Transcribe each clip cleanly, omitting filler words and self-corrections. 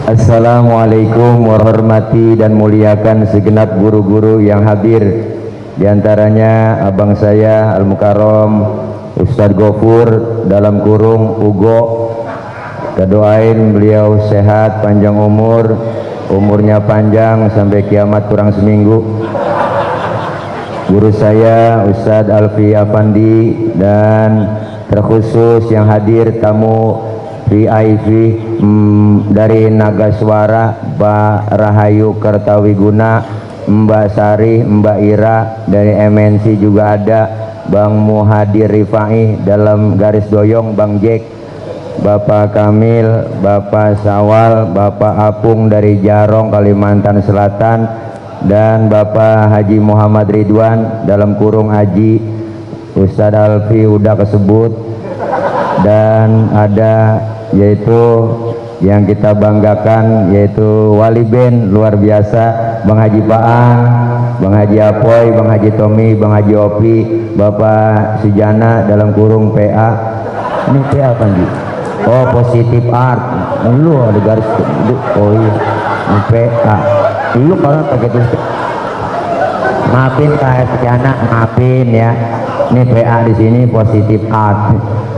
Assalamualaikum warahmati dan muliakan segenap guru-guru yang hadir, diantaranya abang saya Al-Mukarram Ustadz Gofur dalam kurung Ugo. Kita doain beliau sehat, panjang umur, umurnya panjang sampai kiamat kurang seminggu. Guru saya Ustadz Alfi Afandi, dan terkhusus yang hadir tamu VIP dari Nagaswara, Mbak Rahayu Kertawiguna, Mbak Sari, Mbak Ira, dari MNC juga ada Bang Muhadir Rifai, dalam garis doyong Bang Jack, Bapak Kamil, Bapak Sawal, Bapak Apung dari Jarong Kalimantan Selatan, dan Bapak Haji Muhammad Ridwan dalam kurung Haji. Ustadz Alfi udah kesebut, dan ada yaitu yang kita banggakan yaitu wali band luar biasa, Bang Haji Paang, Bang Haji Apoy, Bang Haji Tommy, Bang Haji Opi, Bapak Sujana dalam kurung PA. Ini PA apa nih? Oh, Positive Art. Lu ada garis. Oh iya, ini PA. Lu kalau pakai tulis. Maafin Kak Sujana, maafin ya. Ini PA di sini Positive Art.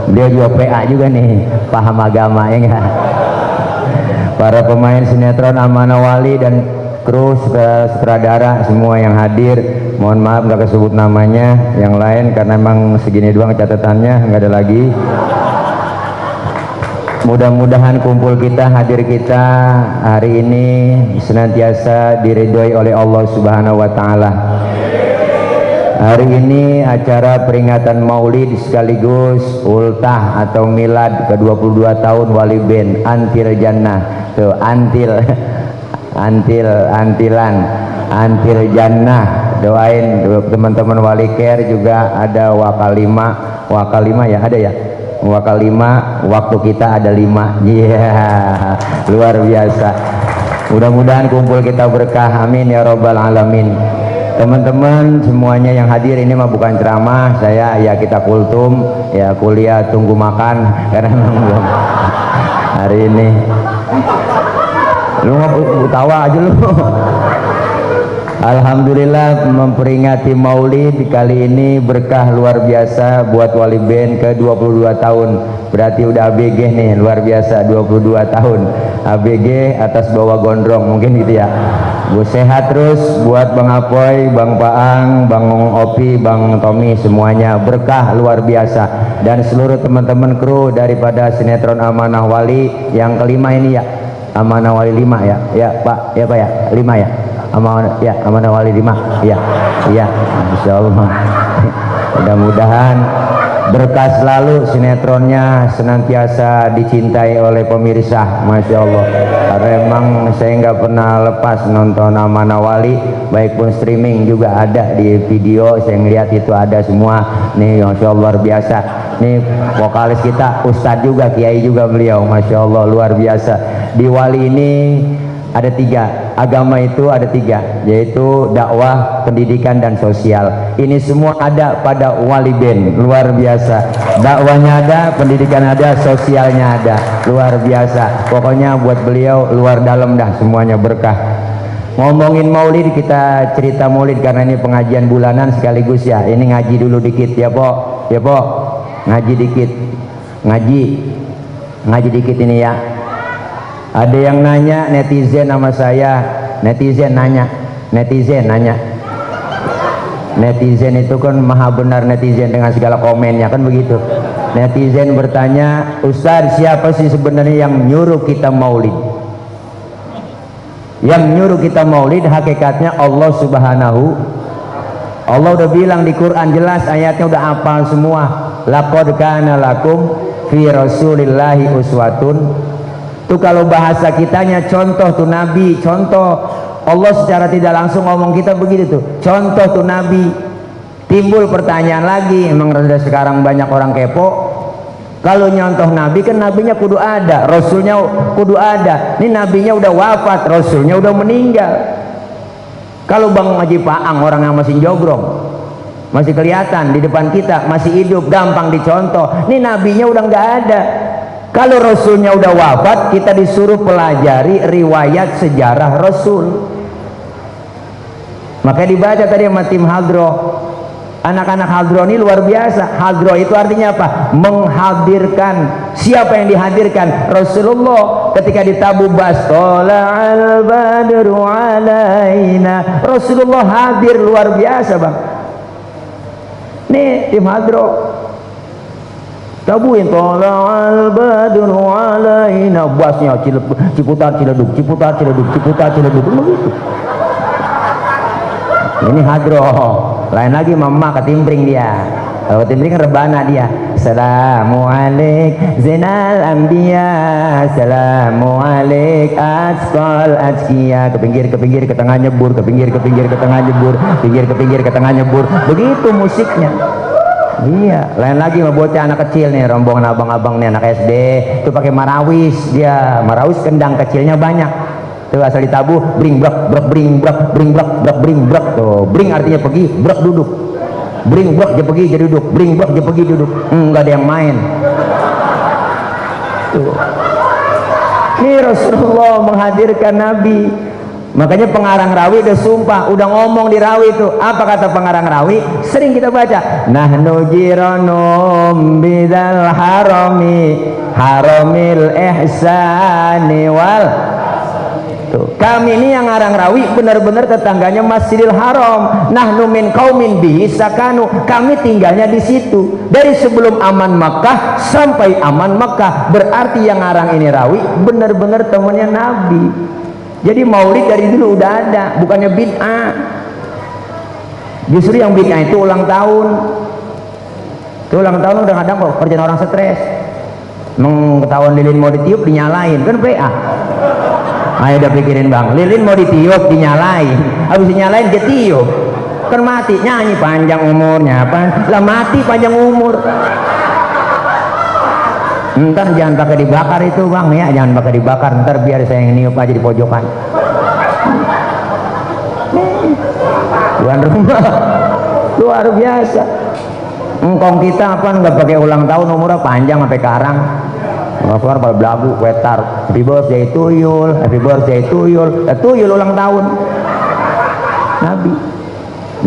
Dia juga PA juga nih, paham agama ya enggak? Para pemain sinetron Amanah Wali dan kru sutradara semua yang hadir, mohon maaf nggak kesebut namanya yang lain karena emang segini doang catatannya, nggak ada lagi. Mudah-mudahan kumpul kita, hadir kita hari ini senantiasa diridhoi oleh Allah Subhanahu wa Ta'ala. Hari ini acara peringatan Maulid sekaligus ultah atau milad ke-22 tahun Wali Band Antil Jannah. Tuh, antil Jannah. Doain teman-teman Wali Care, juga ada wakalima ya, ada ya. Wakalima, waktu kita ada 5. Yeah, luar biasa. Mudah-mudahan kumpul kita berkah, amin ya robbal alamin. Teman-teman semuanya yang hadir, ini mah bukan ceramah saya, ya kita kultum ya, kuliah tunggu makan karena memang belum hari ini. Lu nggak tawa aja lu. Alhamdulillah memperingati Maulid kali ini berkah luar biasa buat Wali Band ke 22 tahun. Berarti udah ABG nih, luar biasa 22 tahun. ABG atas bawah gondrong mungkin gitu ya. Bu sehat terus buat Bang Apoy, Bang Paang, Bang Opi, Bang Tommy, semuanya berkah luar biasa. Dan seluruh teman-teman kru daripada sinetron Amanah Wali yang kelima ini ya. Amanah Wali 5 ya. Ya Pak, ya Pak ya, 5 ya. Amanah Wali 5. Iya. Iya, insyaallah. Mudah-mudahan berkah selalu, sinetronnya senantiasa dicintai oleh pemirsa, Masya Allah. Karena emang saya nggak pernah lepas nonton Amanah Wali, baik pun streaming juga ada di video, saya ngeliat itu ada semua nih. Masya Allah luar biasa. Nih vokalis kita Ustadz juga, Kiai juga beliau, Masya Allah luar biasa. Di Wali ini ada 3, agama itu ada 3, yaitu dakwah, pendidikan, dan sosial. Ini semua ada pada Wali Band, luar biasa. Dakwahnya ada, pendidikan ada, sosialnya ada, luar biasa. Pokoknya buat beliau luar dalam dah, semuanya berkah. Ngomongin Maulid, kita cerita Maulid karena ini pengajian bulanan sekaligus ya. Ini ngaji dulu dikit ya Pok, ya Pok, ngaji dikit, ngaji dikit ini ya. Ada yang nanya netizen sama saya, netizen nanya, netizen itu kan maha benar, netizen dengan segala komennya kan begitu. Netizen bertanya, Ustaz siapa sih sebenarnya yang nyuruh kita maulid? Yang nyuruh kita maulid hakikatnya Allah Subhanahu. Allah udah bilang di Quran jelas, ayatnya udah hafal semua. Laqad kana lakum fi rasulillahi uswatun. Tuh kalau bahasa kitanya contoh tuh Nabi, contoh. Allah secara tidak langsung ngomong kita begitu tuh, contoh tuh Nabi. Timbul pertanyaan lagi, emang sekarang banyak orang kepo, kalau nyontoh Nabi kan nabinya kudu ada, rasulnya kudu ada. Ini nabinya udah wafat, rasulnya udah meninggal. Kalau Bang Haji Paang orang yang masih jogrong, masih kelihatan di depan kita, masih hidup, gampang dicontoh. Ini nabinya udah nggak ada. Kalau Rasulnya udah wafat, kita disuruh pelajari riwayat sejarah Rasul. Makanya dibaca tadi sama tim Hadro. Anak-anak Hadro ini luar biasa. Hadro itu artinya apa? Menghadirkan. Siapa yang dihadirkan? Rasulullah. Ketika ditabuh Tola'al badru alaina, Rasulullah hadir, luar biasa bang. Nih tim Hadro tabuhin Tola'al badru alaina, basnya Ciputat Ciledug, Ciputat Ciledug, Ciputat Ciledug, begitu. Ini Hadro. Lain lagi mama ketimbring dia. Kalau ketimbring rebana dia. Assalamualaikum Zainal Anbiya, Assalamualaikum Atqal Atqiya. Ke pinggir ke tengah nyebur, ke pinggir ke tengah nyebur, pinggir ke tengah nyebur. Begitu musiknya. Iya, lain lagi mau bocah anak kecil nih, rombongan abang-abang nih anak SD, itu pakai marawis dia, marawis kendang kecilnya banyak. Tuh asal ditabuh, bring brak brak bring brak bring brak brak bring brak. Tuh, bring artinya pergi, brak duduk. Bring brak dia pergi jadi duduk, bring brak dia pergi duduk. Enggak ada yang main. Tuh. Ini Rasulullah menghadirkan Nabi. Makanya pengarang rawi udah sumpah, udah ngomong di rawi itu. Apa kata pengarang rawi? Sering kita baca, nahnu jiranum bidal harami haramil ihsani wal. Tuh, kami ini yang ngarang rawi benar-benar tetangganya Masjidil Haram. Nahnu min qaumin bihi sakanu, kami tinggalnya di situ dari sebelum aman Makkah sampai aman Makkah. Berarti yang ngarang ini rawi benar-benar temannya Nabi. Jadi maulid dari dulu udah ada, bukannya bid'ah. Justru yang bid'ah itu ulang tahun. Itu ulang tahun udah kadang kok kerjaan orang stres. Ketahuan lilin mau ditiup dinyalain, kan PA. Ayo udah pikirin bang, lilin mau ditiup dinyalain, habis dinyalain dia tiup, kan mati. Nyanyi panjang umurnya apa? Lah mati panjang umur. Ntar jangan pakai dibakar itu bang ya, jangan pakai dibakar, ntar biar saya yang niup aja di pojokan. Tuan rumah luar biasa. Engkong kita apa nggak pakai ulang tahun, umurnya panjang sampai karang. Keluar pada belagu, wetar, happy birthday tuyul, happy birthday tuyul, tuyul ulang tahun Nabi.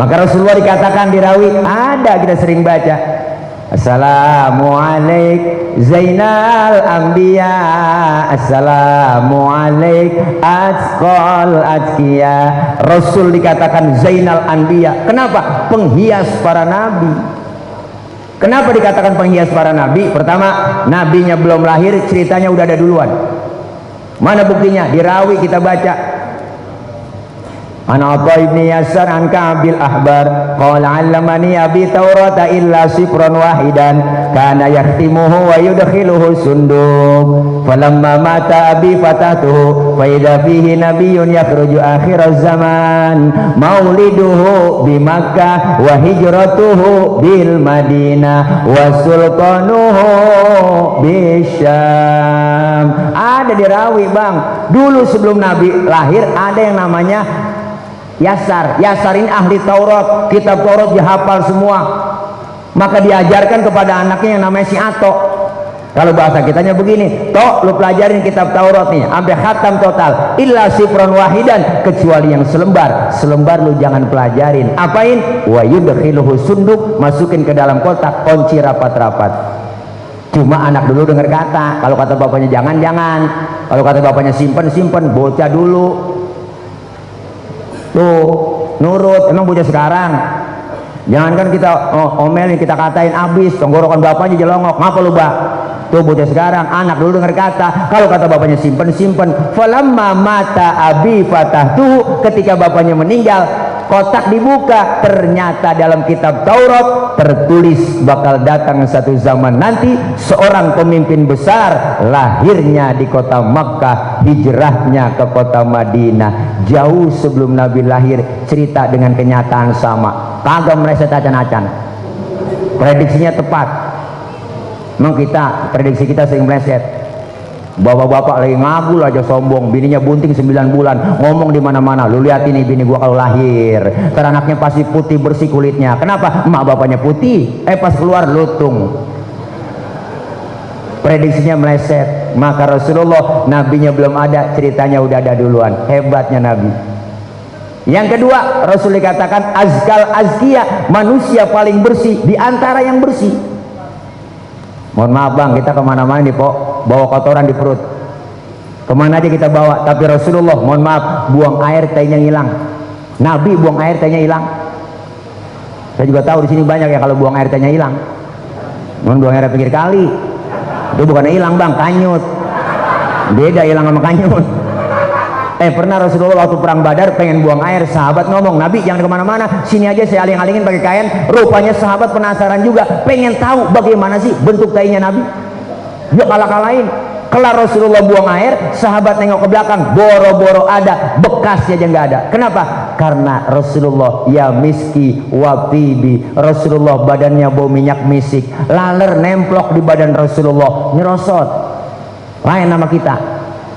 Maka Rasulullah dikatakan di rawi, ada kita sering baca, Assalamualaikum Zainal Anbiya, Assalamualaikum Atqal Atqiya. Rasul dikatakan Zainal Anbiya. Kenapa? Penghias para nabi. Kenapa dikatakan penghias para nabi? Pertama, nabinya belum lahir, ceritanya udah ada duluan. Mana buktinya? Di rawi kita baca, An Atha ibni Yasar an Ka'bil Ahbar qala 'allamani abi Taurata illa sifran wahidan kana yakhtimuhu wa yudkhiluhu sunduk falamma mata abi fatatuhu fa idza fihi nabiyyun yakhruju akhir zaman mauliduhu bi Makkah wa hijratuhu bil Madinah wa sultanuhu bi Syam. Ada di rawi bang, dulu sebelum nabi lahir ada yang namanya Yasar. Yasar ini ahli Taurat, kitab Taurat dia hafal semua. Maka diajarkan kepada anaknya yang namanya si Ato. Kalau bahasa kitanya begini, Tok, lu pelajarin kitab Taurat nih sampai khatam total. Illa sifron wahidan, kecuali yang selembar. Selembar lu jangan pelajarin. Apain? Wa yudkhiluhu sunduk, masukin ke dalam kotak, kunci rapat-rapat. Cuma anak dulu dengar kata. Kalau kata bapaknya jangan. Kalau kata bapaknya simpen, bocah dulu. Tuh nurut. Emang bocah sekarang jangankan kita omelin, kita katain abis, tenggorokan bapaknya jelongok. Ngapa lu bak? Tuh bocah sekarang anak dulu dengar kata. Kalau kata bapaknya simpen. Falamma mata abi fatahtu, ketika bapaknya meninggal kotak dibuka, ternyata dalam kitab Taurat tertulis bakal datang satu zaman nanti seorang pemimpin besar, lahirnya di kota Makkah, hijrahnya ke kota Madinah. Jauh sebelum Nabi lahir, cerita dengan kenyataan sama, kagak meleset acan-acan. Prediksinya tepat. Memang prediksi kita sering meleset. Bapak-bapak lagi ngabul aja sombong, bininya bunting 9 bulan, ngomong di mana-mana, lu lihat ini bini gua kalau lahir, karena anaknya pasti putih bersih kulitnya. Kenapa? Emak bapaknya putih, pas keluar lutung. prediksinya meleset. Maka Rasulullah, nabinya belum ada, ceritanya udah ada duluan. Hebatnya nabi. Yang kedua, Rasul dikatakan azkal azkiya, manusia paling bersih di antara yang bersih. Mohon maaf bang, kita kemana-mana nih Pok, bawa kotoran di perut, kemana aja kita bawa. Tapi Rasulullah, mohon maaf, buang air tehnya hilang. Nabi buang air tehnya hilang. Saya juga tahu di sini banyak ya kalau buang air tehnya hilang. Buang air pinggir kali, itu bukan hilang bang, kanyut. Beda hilang sama kanyut. Pernah Rasulullah waktu perang Badar pengen buang air, sahabat ngomong, Nabi jangan kemana-mana, sini aja saya aling-alingin pakai kain. Rupanya sahabat penasaran juga, pengen tahu bagaimana sih bentuk tainya Nabi. Dia kalah-kalahin. Kelar Rasulullah buang air, sahabat nengok ke belakang, boro-boro ada, bekasnya aja nggak ada. Kenapa? Karena Rasulullah ya miski wafibi, Rasulullah badannya bau minyak misik, laler nemplok di badan Rasulullah, nyerosot. Lain nama kita,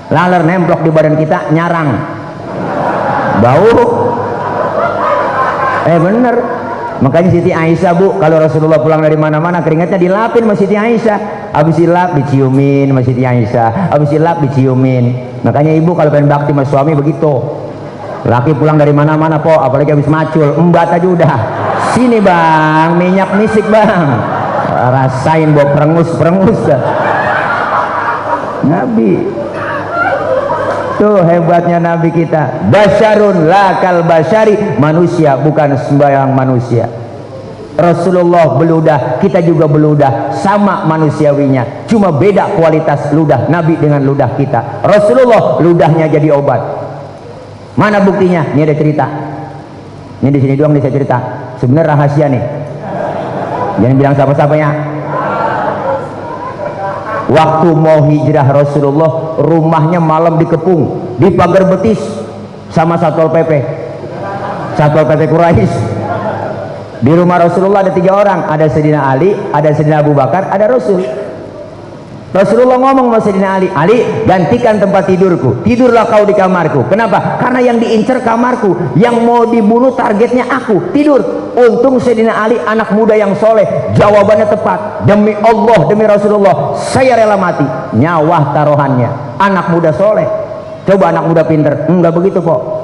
laler nemplok di badan kita, nyarang, bau. Bener. Makanya Siti Aisyah bu, kalau Rasulullah pulang dari mana-mana keringatnya dilapin sama Siti Aisyah. Habis dilap diciumin sama Siti Aisyah, habis dilap diciumin. Makanya ibu kalau pengen bakti sama suami begitu. Laki pulang dari mana-mana po, apalagi habis macul, embat aja udah. Sini bang, minyak misik bang, rasain bawa perengus Nabi. Tuh hebatnya Nabi kita. Basyarun lakal basyari, manusia bukan sembarang manusia. Rasulullah beludah, kita juga beludah, sama manusiawinya, cuma beda kualitas ludah Nabi dengan ludah kita. Rasulullah ludahnya jadi obat. Mana buktinya? Ini ada cerita. Ini di sini doang nih saya cerita. Sebenarnya rahasia nih. Jangan bilang siapa-siapanya. Waktu mau hijrah Rasulullah, rumahnya malam dikepung, di pagar betis sama Satpol PP Quraisy. Di rumah Rasulullah ada 3 orang, ada Sayyidina Ali, ada Sayyidina Abu Bakar, ada Rasul. Rasulullah ngomong sama Sayyidina Ali, Ali gantikan tempat tidurku, tidurlah kau di kamarku. Kenapa? Karena yang diincar kamarku, yang mau dibunuh targetnya aku, tidur. Untung Sayyidina Ali anak muda yang soleh, jawabannya tepat. Demi Allah, demi Rasulullah, saya rela mati, nyawa taruhannya. Anak muda soleh. Coba anak muda pinter, enggak begitu kok.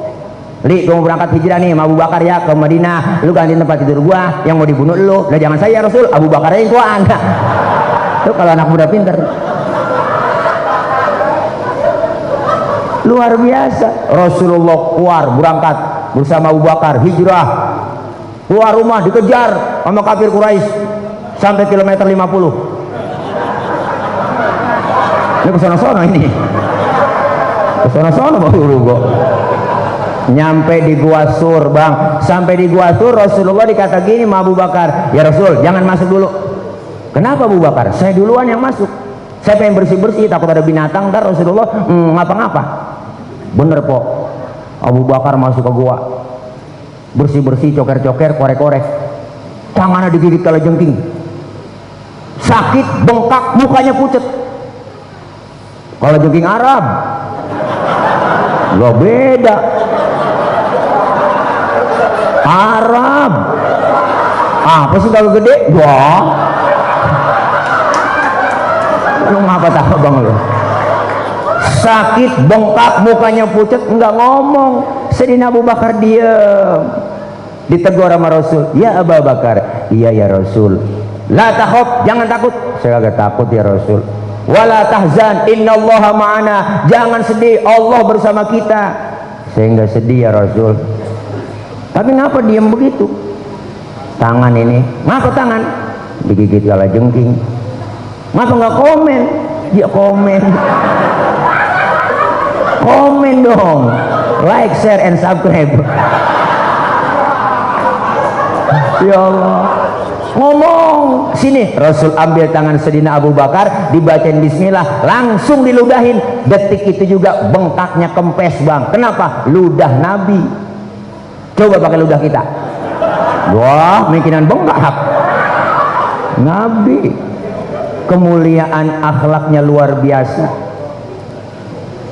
Li, gua mau berangkat hijrah nih sama Abu Bakar ya ke Madinah, lu ganti tempat tidur gua, yang mau dibunuh lu. Lah jangan saya Rasul, Abu Bakar aja yang gua anak. Itu kalau anak muda pinter. Luar biasa. Rasulullah keluar berangkat bersama Abu Bakar hijrah. Keluar rumah dikejar sama kafir Quraisy sampai kilometer 50. Ini kesana-sana ini. Kesana-sana baru kok. Nyampe di Gua Sur bang, sampai di Gua Sur Rasulullah dikata gini sama Abu Bakar, ya Rasul jangan masuk dulu. Kenapa Abu Bakar? Saya duluan yang masuk, saya pengen bersih-bersih, takut ada binatang. Ntar Rasulullah ngapa-ngapa. Bener po, Abu Bakar masuk ke gua, bersih-bersih, coker-coker, korek-korek, tangannya digigit kalajengking, sakit, bengkak, mukanya pucet. Kalajengking Arab gak beda, Arab apa sih kalau gede? Wah, lu ngapa tak bang lu? Sakit, bengkak, mukanya pucat, enggak ngomong. Sayyidina Abu Bakar diam. Ditegur sama Rasul, ya Abu Bakar, iya ya Rasul. La takhaf, jangan takut. Saya agak takut ya Rasul. Wala tahzan, innallaha ma'ana. Jangan sedih, Allah bersama kita. Saya enggak sedih ya Rasul. Tapi ngapa diam begitu? Tangan ini, ngapa tangan? Digigit kalajengking. Ngapa nggak komen? Dia komen. Komen dong, like, share, and subscribe. Ya Allah, ngomong sini. Rasul ambil tangan Sayyidina Abu Bakar, dibacain Bismillah, langsung diludahin. Detik itu juga bengkaknya kempes bang. Kenapa? Ludah Nabi. Coba pakai ludah kita. Wah, mungkinan bengkak. Nabi, kemuliaan akhlaknya luar biasa.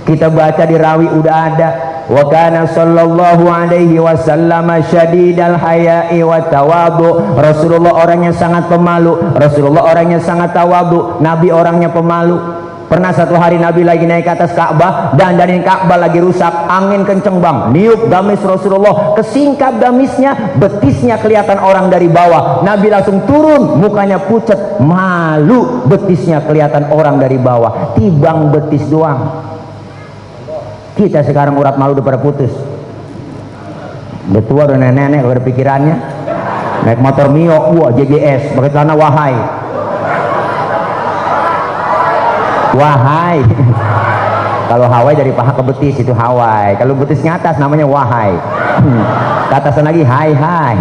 Kita baca di rawi udah ada, wa kana sallallahu alaihi wasallam syadidal haya'i wa tawadhu. Rasulullah orangnya sangat pemalu, Rasulullah orangnya sangat tawadhu, Nabi orangnya pemalu. Pernah satu hari Nabi lagi naik ke atas Ka'bah, dan dari Ka'bah lagi rusak, angin kenceng bang, niup gamis Rasulullah, kesingkap gamisnya, betisnya kelihatan orang dari bawah. Nabi langsung turun, mukanya pucat, malu, betisnya kelihatan orang dari bawah, tibang betis doang. Kita sekarang urat malu udah pada putus, udah tua, udah nenek-nenek, udah pikirannya naik motor Mio, wah JGS, pakai celana wahai. Wahai. Kalau Hawaii dari paha ke betis itu Hawaii. Kalau betis ngatas namanya wahai. Katasan lagi hai hai.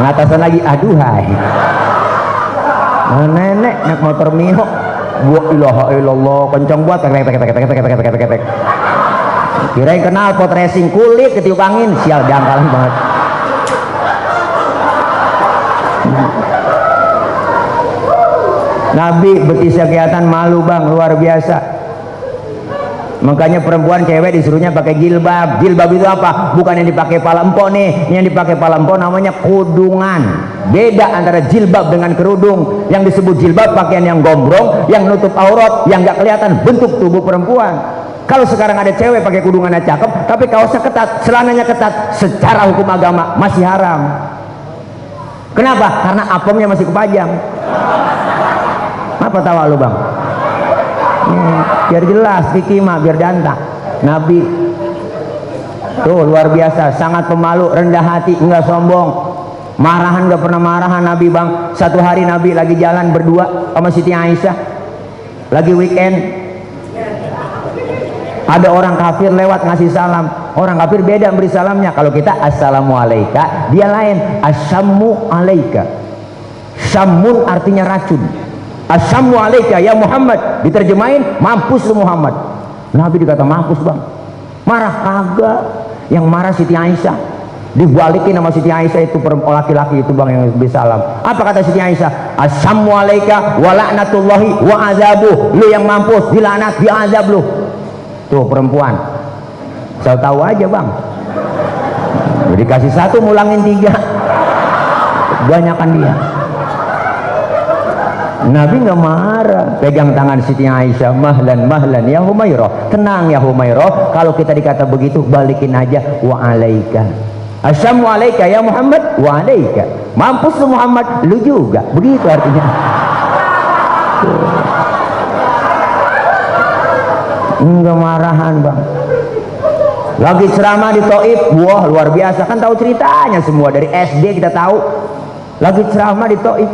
Ngatasan lagi aduhai. Nenek naik motor Mio, wa ilaha illallah, kencang buat tek. Kirain kenal pot racing, kulit ketiup angin, sial jangkalan banget. Nabi betisnya kelihatan, malu bang, luar biasa. Makanya perempuan cewek disuruhnya pakai jilbab. Jilbab itu apa? Bukan yang dipakai pala empok nih. Yang dipakai pala empok namanya kudungan. Beda antara jilbab dengan kerudung. Yang disebut jilbab pakaian yang gombrong, yang nutup aurat, yang nggak kelihatan bentuk tubuh perempuan. Kalau sekarang ada cewek pakai kudungannya cakep, tapi kaosnya ketat, celananya ketat, secara hukum agama masih haram. Kenapa? Karena apemnya masih kepajang. Apa tawa lu bang? Biar jelas, fikimah, biar danta. Nabi tuh luar biasa, sangat pemalu, rendah hati, enggak sombong, marahan enggak pernah marahan Nabi bang. Satu hari Nabi lagi jalan berdua sama Siti Aisyah, lagi weekend, ada orang kafir lewat ngasih salam. Orang kafir beda beri salamnya. Kalau kita assalamualaikum, dia lain assamu alaika. Syamun artinya racun. Assamu alaika ya Muhammad, diterjemahin mampus lu Muhammad. Nabi dikata mampus bang, marah kagak. Yang marah Siti Aisyah, dibalikin sama Siti Aisyah itu laki-laki itu bang yang bisa salam. Apa kata Siti Aisyah? Assamu alaika wa la'natullahi wa azabuh. Lu yang mampus, dilaknat, diazab lu. Tuh perempuan, saya tahu aja bang, dikasih satu mulangin tiga, banyakan dia. Nabi nggak marah, pegang tangan Siti Aisyah, mahlan mahlan ya Humairah, tenang ya Humairah, kalau kita dikata begitu balikin aja, wa alaika. Assalamu alaika ya Muhammad, wa alaika. Mampus lu Muhammad, lu juga, begitu artinya. Enggak marahan bang. Lagi ceramah di Taif, wah luar biasa, kan tahu ceritanya semua dari SD kita tahu. Lagi ceramah di Taif,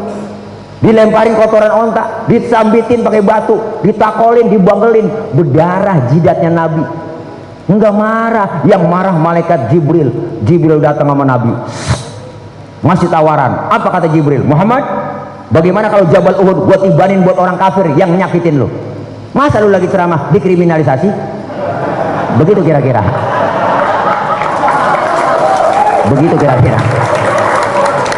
dilemparin kotoran onta, disambitin pakai batu, ditakolin, dibangelin, berdarah jidatnya Nabi. Enggak marah, yang marah malaikat Jibril. Jibril datang sama Nabi, masih tawaran. Apa kata Jibril? Muhammad, bagaimana kalau Jabal Uhud buat ibanin buat orang kafir yang nyakitin lu? Masa lu lagi ceramah dikriminalisasi? Begitu kira-kira. Begitu kira-kira.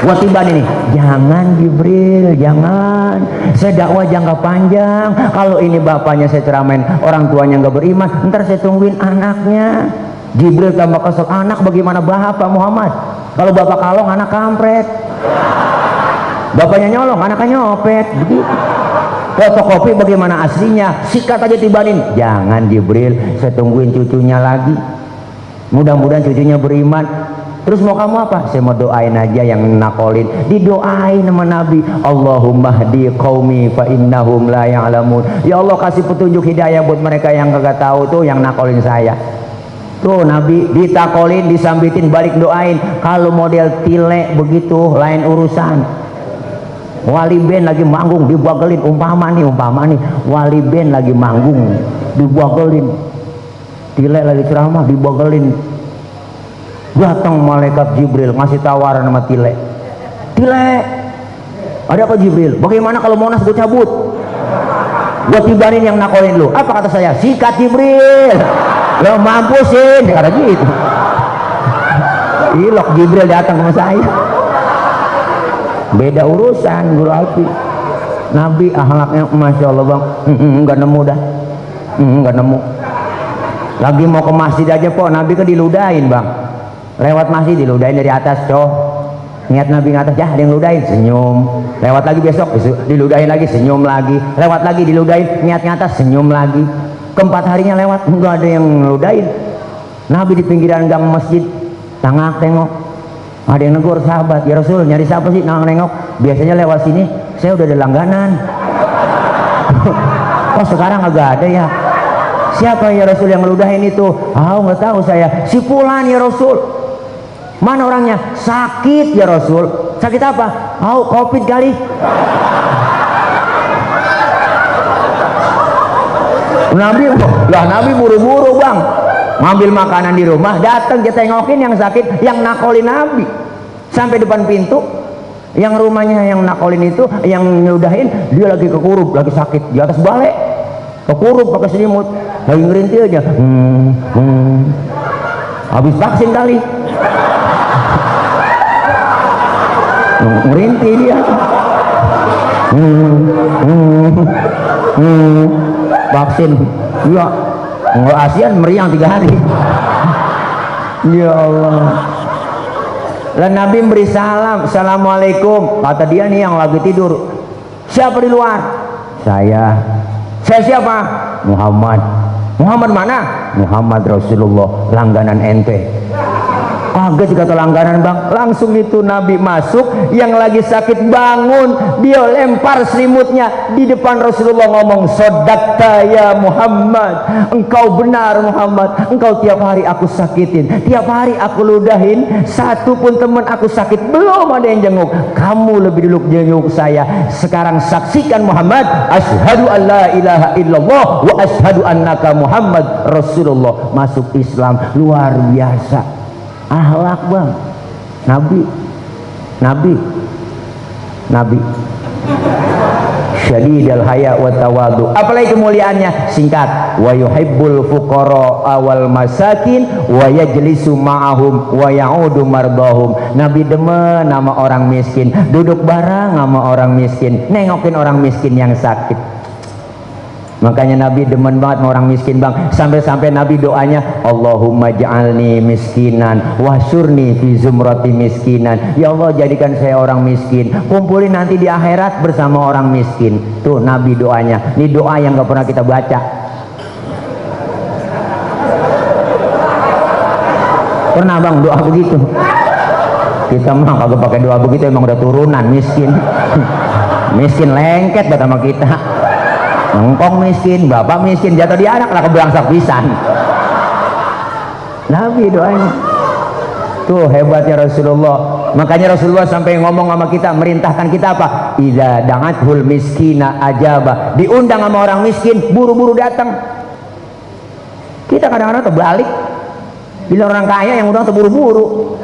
Buat tiba nih, jangan Jibril, jangan. Saya dakwah jangka panjang. Kalau ini bapaknya saya ceramain, orang tuanya nggak beriman, ntar saya tungguin anaknya. Jibril tambah kesel, anak bagaimana bapak Muhammad? Kalau bapak kalong, anak kampret. Bapaknya nyolong, anaknya nyopet. Begitu. Fotokopi bagaimana aslinya? Sikat aja tibanin. Jangan Jibril, saya tungguin cucunya lagi. Mudah-mudahan cucunya beriman. Terus mau kamu apa? Saya mau doain aja yang nakolin. Didoain sama Nabi. Allahumma hdi qaumi fa innahum la ya'lamun. Ya Allah kasih petunjuk hidayah buat mereka yang kagak tahu tuh yang nakolin saya. Tuh Nabi ditakolin, disambitin, balik doain. Kalau model tile begitu lain urusan. Wali band lagi manggung dibagelin, umpama nih wali band lagi manggung dibagelin. Tile lagi ceramah dibagelin. Datang malaikat Jibril ngasih tawaran sama Tile. Tile, ada apa Jibril? Bagaimana kalau Monas gue cabut? Gue tibanin yang nakolin lu. Apa kata saya? Sikat Jibril. Lo mampusin, dia kata gitu. Ilok Jibril datang sama saya. Beda urusan Guru Alfi. Nabi akhlaknya masya Allah bang, nggak nemu dah, nggak nemu. Lagi mau ke masjid aja po, Nabi ke diludahin bang, lewat masjid diludahin dari atas niat Nabi ngatas ya, ada yang ludahin senyum, lewat lagi besok diludahin lagi senyum lagi, lewat lagi diludahin niat ngatas senyum lagi, keempat harinya lewat enggak ada yang ludahin. Nabi di pinggiran gang masjid tengah tengok, ada yang negur sahabat, ya Rasul nyari siapa sih nengok, biasanya lewat sini saya udah ada langganan. Oh sekarang agak ada ya, siapa ya Rasul yang ngeludahin itu? Nggak tahu saya, si fulan ya Rasul. Mana orangnya? Sakit ya Rasul. Sakit apa? Covid kali. Nabi buru-buru bang, ngambil makanan di rumah, datang dia tengokin yang sakit, yang nakolin Nabi sampai depan pintu. Yang rumahnya yang nakolin itu, yang nyudahin, dia lagi kekurup, lagi sakit di atas balai, kekurup pakai selimut, lagi ngerintih aja. Habis vaksin kali, ngerintih dia. Vaksin ya nggak ASEAN meriang 3 hari. Ya Allah. Dan Nabi beri salam, assalamualaikum, kata dia nih yang lagi tidur, siapa di luar? Saya siapa? Muhammad mana? Muhammad Rasulullah, langganan ente. Kaget kata langganan bang, langsung itu Nabi masuk, yang lagi sakit bangun, dia lempar selimutnya di depan Rasulullah ngomong, sodakta ya Muhammad, engkau benar Muhammad, engkau tiap hari aku sakitin, tiap hari aku ludahin, satu pun teman aku sakit belum ada yang jenguk, kamu lebih dulu jenguk saya. Sekarang saksikan Muhammad, asyhadu an la ilaha illallah wa asyhadu annaka Muhammad Rasulullah. Masuk Islam, luar biasa. Akhlak bang, Nabi syadidal haya wa tawadu. Apalagi kemuliaannya, singkat, wa yuhibbul fuqara wal masakin wa yajlisu ma'ahum wa ya'udu mardahum. Nabi demen sama orang miskin, duduk bareng sama orang miskin, nengokin orang miskin yang sakit. Makanya Nabi demen banget sama orang miskin bang, sampai-sampai Nabi doanya, Allahumma ja'alni miskinan wasyurni fi zumrati miskinan. Ya Allah jadikan saya orang miskin, kumpulin nanti di akhirat bersama orang miskin. Tuh Nabi doanya, ini doa yang gak pernah kita baca. Pernah bang doa begitu? Kita mah kagak pakai doa begitu, emang udah turunan miskin. Miskin lengket buat sama kita. Engkong miskin, bapak miskin, jatuh di anak lah keberangsak pisan. Nabi doanya tuh hebatnya Rasulullah. Makanya Rasulullah sampai ngomong sama kita, merintahkan kita apa? Idza da'athul miskina ajaba, diundang sama orang miskin buru-buru datang. Kita kadang-kadang terbalik, bila orang kaya yang undang terburu-buru.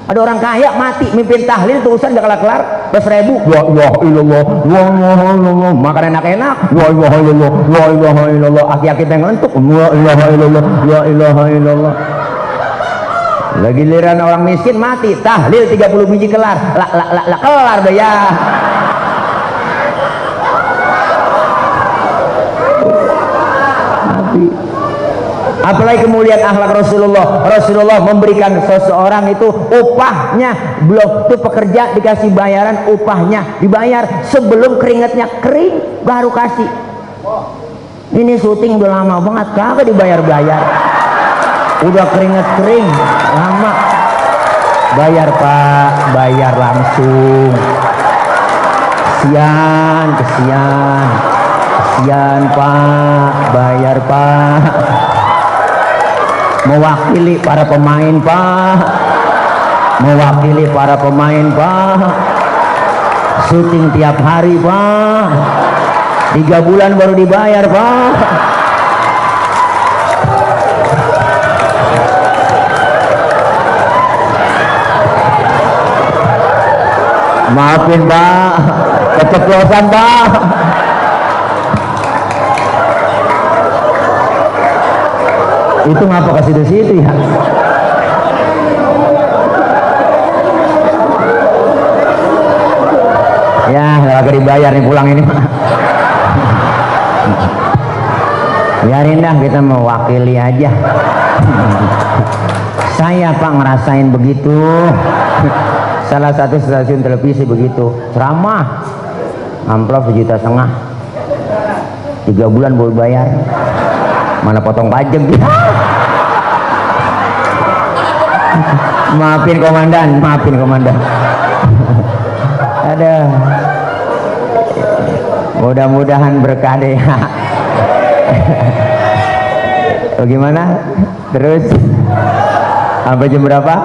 Ada orang kaya mati mimpin tahlil terusan udah kelar-kelar 10.000, la ilaha illallah, la ilaha illallah, makan enak-enak, la ilaha illallah, la ilaha illallah, aki-aki pengen ngantuk, la ilaha illallah, la ilaha illallah. Lagi giliran orang miskin mati tahlil 30 biji kelar, la kelar dah ya. Nabi. Apalagi kemuliaan akhlak Rasulullah. Rasulullah memberikan seseorang itu upahnya, belum tuh pekerja dikasih bayaran, upahnya dibayar sebelum keringatnya kering baru kasih. Ini syuting udah lama banget kagak dibayar-bayar, udah keringet kering lama, bayar pak, bayar langsung. Kesian pak, bayar pak. Mewakili para pemain pak, mewakili para pemain pak, syuting tiap hari pak, 3 bulan baru dibayar pak. Maafin pak, keceplosan pak. Itu ngapa kasih di situ ya? Ya, nggak dibayar nih pulang ini. Biarin dah, kita mewakili aja. Saya Pak ngerasain begitu. Salah satu stasiun televisi begitu, ceramah, amplop 1,5 juta, 3 bulan baru bayar, mana potong pajak dia. Maafin komandan, maafin komandan. Ada, mudah-mudahan berkah deh. Bagaimana? Terus sampai jam berapa?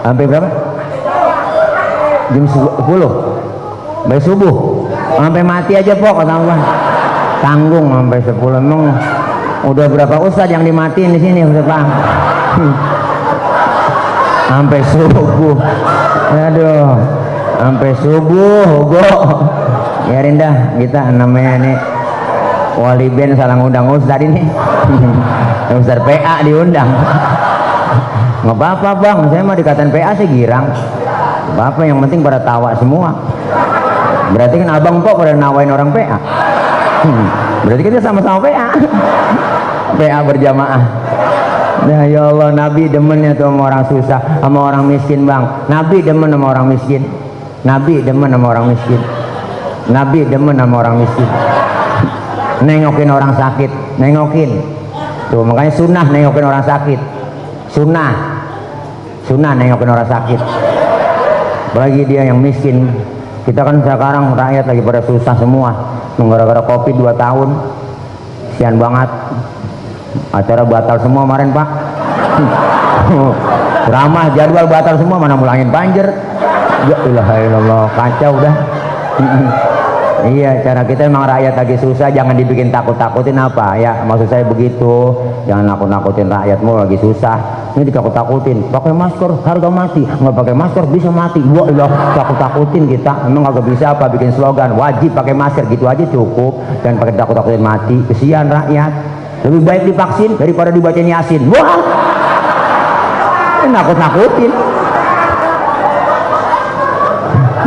Sampai berapa? Jam 10 sampai subuh, sampai mati aja pok, kata Bang. Tanggung sampai 10. Emang udah berapa ustadz yang dimatiin di sini, Ustaz Bang? Sampai subuh. Aduh, sampai subuh, go. Biarin dah, kita namanya nih wali band salah ngundang ustadz ini. Ustadz PA diundang. Nggak apa-apa Bang, saya mah dikatain PA sih girang. Apa yang penting pada tawa semua. Berarti kan abang kok pada nawain orang PA. Berarti kita sama-sama PA. PA berjamaah. Nah ya Allah, Nabi demennya tuh sama orang susah, sama orang miskin Bang. Nabi demen sama orang miskin. Nabi demen sama orang miskin. Nabi demen sama orang miskin. Nengokin orang sakit, nengokin. Tuh makanya sunnah nengokin orang sakit. Sunnah nengokin orang sakit. Bagi dia yang miskin. Kita kan sekarang rakyat lagi pada susah semua, gara-gara Covid 2 tahun. Kasihan banget, acara batal semua kemarin Pak. Ceramah jadwal batal semua, mana mulangin banjir. Ya ilaha illallah, kacau dah. Iya, cara kita emang rakyat lagi susah, jangan dibikin takut-takutin apa ya, maksud saya begitu. Jangan nakut-nakutin rakyatmu lagi susah. Ini ditakut-takutin, pakai masker harga mati, nggak pakai masker bisa mati. Wah ilah, takut-takutin kita. Emang nggak bisa apa bikin slogan wajib pakai masker, gitu aja cukup. Dan pakai takut-takutin mati, kesian rakyat. Lebih baik divaksin daripada dibacain Yasin. Wah, nakut-nakutin.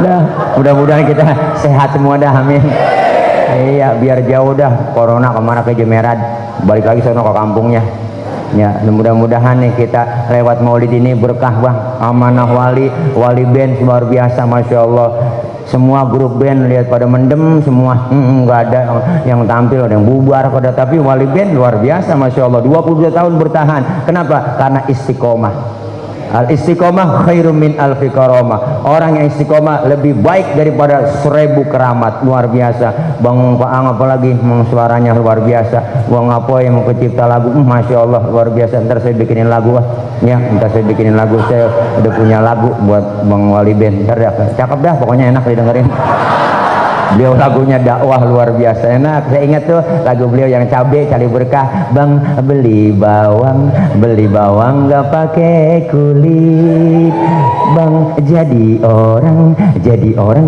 Dah, mudah-mudahan kita sehat semua dah, amin. Iya, biar jauh dah corona kemana, ke Jemerad, balik lagi sono ke kampungnya. Ya, mudah-mudahan nih kita lewat maulid ini berkah Bang. Amanah wali band luar biasa, masya Allah. Semua grup band lihat pada mendem semua, nggak ada yang tampil, ada yang bubar pada, tapi wali band luar biasa, masya Allah. 22 tahun bertahan. Kenapa? Karena istiqomah. Al istiqomah khairum min alfi karamah. Orang yang istiqomah lebih baik daripada 1000 keramat. Luar biasa. Bang Paang apalagi suaranya luar biasa. Bang Apoy yang pencipta lagu, masya Allah luar biasa. Ntar saya bikinin lagu ya, ntar saya bikinin lagu. Saya udah punya lagu buat Bang Wali Band. Ntar ya, cakep dah, pokoknya enak didengerin. Beliau lagunya dakwah luar biasa enak. Saya ingat tuh lagu beliau yang cabe cari berkah. Bang beli bawang gak pakai kulit. Bang jadi orang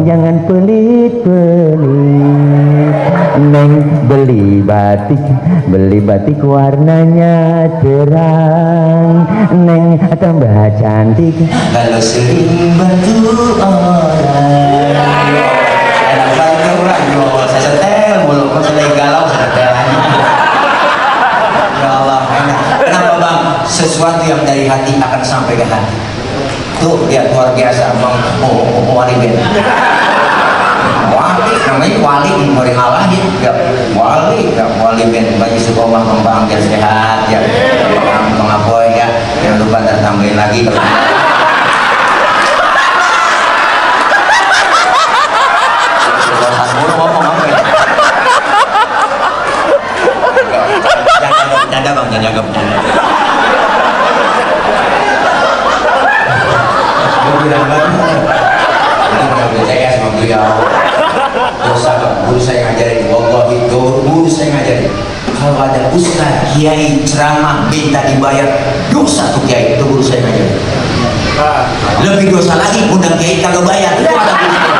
jangan pelit-pelit. Neng beli batik warnanya terang. Neng tambah cantik kalau sering bantu orang. Saya setel mulu, saya galau saya setel aja. Ya Allah, enak. Kenapa Bang? Sesuatu yang dari hati akan sampai ke hati. Tuh dia luar biasa Bang. Wali band. Wali namanya wali, mau ngalahin ya wali band. Bagi Sukomah Kembang biar sehat ya. Bang Apoy ya, jangan lupa tambahin lagi. Bercanda Bang, jangan bercanda. Saya sama beliau dosa guru saya ngajarin, wallahi guru saya ngajarin, kalau ada ustaz kiai ceramah minta dibayar dosa tuh kiai, itu guru saya ngajarin. Lebih dosa lagi undang kiai kalau bayar, itu ada guru saya.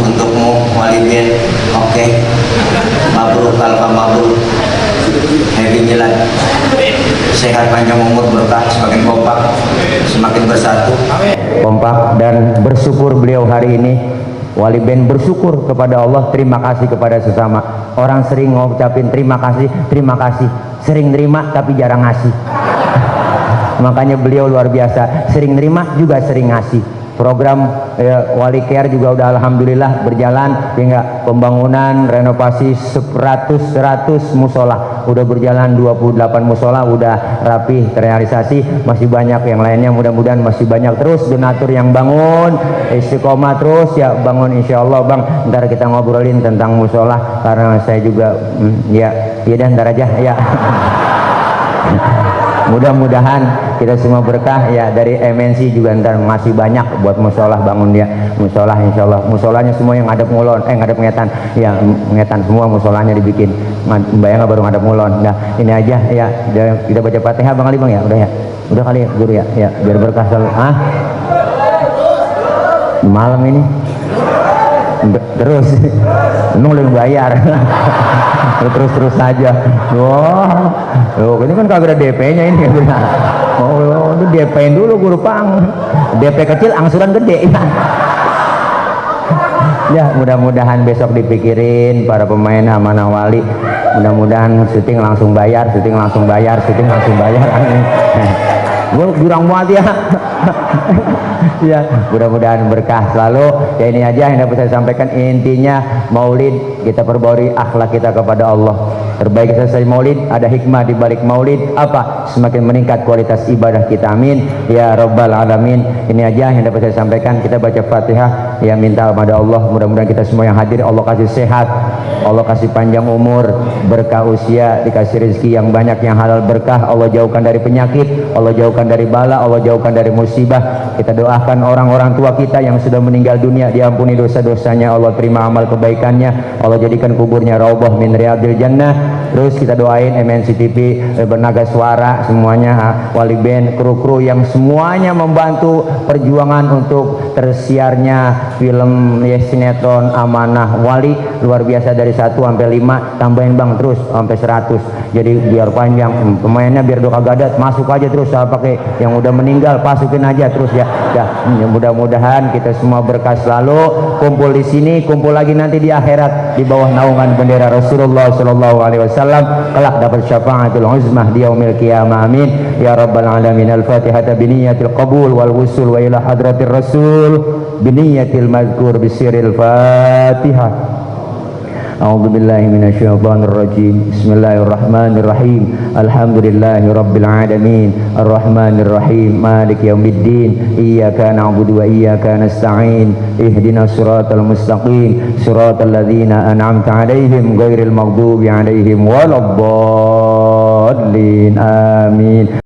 untukmu Wali Ben. Oke. Mabrur kalpa mabrur. Happy milad. Sehat panjang umur berkah, semakin kompak, semakin bersatu. Kompak dan bersyukur beliau hari ini. Wali Ben bersyukur kepada Allah, terima kasih kepada sesama. Orang sering ngucapin terima kasih, sering nerima tapi jarang ngasih. Makanya beliau luar biasa, sering nerima juga sering ngasih. Program Wali Care juga udah alhamdulillah berjalan, hingga pembangunan renovasi 100 musola udah berjalan, 28 musola udah rapi terrealisasi, masih banyak yang lainnya, mudah-mudahan masih banyak terus donatur yang bangun, istiqomah terus ya bangun insyaallah Bang. Ntar kita ngobrolin tentang musola karena saya juga ya dan ntar aja ya. Mudah-mudahan kita semua berkah ya, dari MNC juga ntar masih banyak buat musola bangun ya, musola insyaallah. Musolanya semua yang ngadep ngulon, ngadep ngetan ya, ngetan semua musolanya dibikin. Bayang baru ngadep ngulon. Nah ini aja ya, kita baca Fatihah Bang Ali Bang ya, udah kali ya guru ya biar berkah selalu. Malam ini terus emang lu bayar. Terus saja. Wah, ini kan kagak ada DP-nya ini. Oh, itu DP-in dulu guru Pang. DP kecil, angsuran gede. Ya, mudah-mudahan besok dipikirin para pemain amanah Wali. Mudah-mudahan syuting langsung bayar. Gue jurang banget ya. Ya, mudah-mudahan berkah selalu. Ya ini aja yang dapat saya sampaikan. Intinya Maulid kita perbaharui akhlak kita kepada Allah. Terbaik selesai Maulid, ada hikmah di balik Maulid apa? Semakin meningkat kualitas ibadah kita. Amin ya rabbal alamin. Ini aja yang dapat saya sampaikan. Kita baca Fatihah ya, minta kepada Allah mudah-mudahan kita semua yang hadir Allah kasih sehat, Allah kasih panjang umur, berkah usia, dikasih rezeki yang banyak yang halal berkah, Allah jauhkan dari penyakit, Allah jauhkan dari bala, Allah jauhkan dari musibah. Kita doakan orang-orang tua kita yang sudah meninggal dunia, diampuni dosa-dosanya, Allah terima amal kebaikannya, Allah jadikan kuburnya raudhah min riyadil jannah. Terus kita doain MNC TV, Bernaga Suara semuanya, Wali Ben, kru-kru yang semuanya membantu perjuangan untuk tersiarnya film sinetron Amanah Wali, luar biasa, dari 1 sampai 5, tambahin Bang terus sampai 100. Jadi biar panjang pemainnya, biar doa gadat masuk aja terus, pakai yang udah meninggal masukin aja terus ya. Mudah-mudahan kita semua berkah selalu, kumpul di sini, kumpul lagi nanti di akhirat di bawah naungan bendera Rasulullah sallallahu alaihi wasallam, kelak dapat syafaatul uzmah di yaumil qiyamah. Amin ya rabbal alamin. Al-Fatihah biniyatil qabul wal wusul wa ila hadratir rasul biniyatil mazkur bisiril Fatihah. A'udzu billahi minasyaitonir rajim. Bismillahirrahmanirrahim. Alhamdulillahi rabbil alamin. Arrahmanir rahim. Maliki yaumiddin. Iyyaka na'budu wa iyyaka nasta'in. Ihdinas siratal mustaqim. Siratal ladzina an'amta 'alaihim ghairil maghdubi 'alaihim waladdallin. Amin.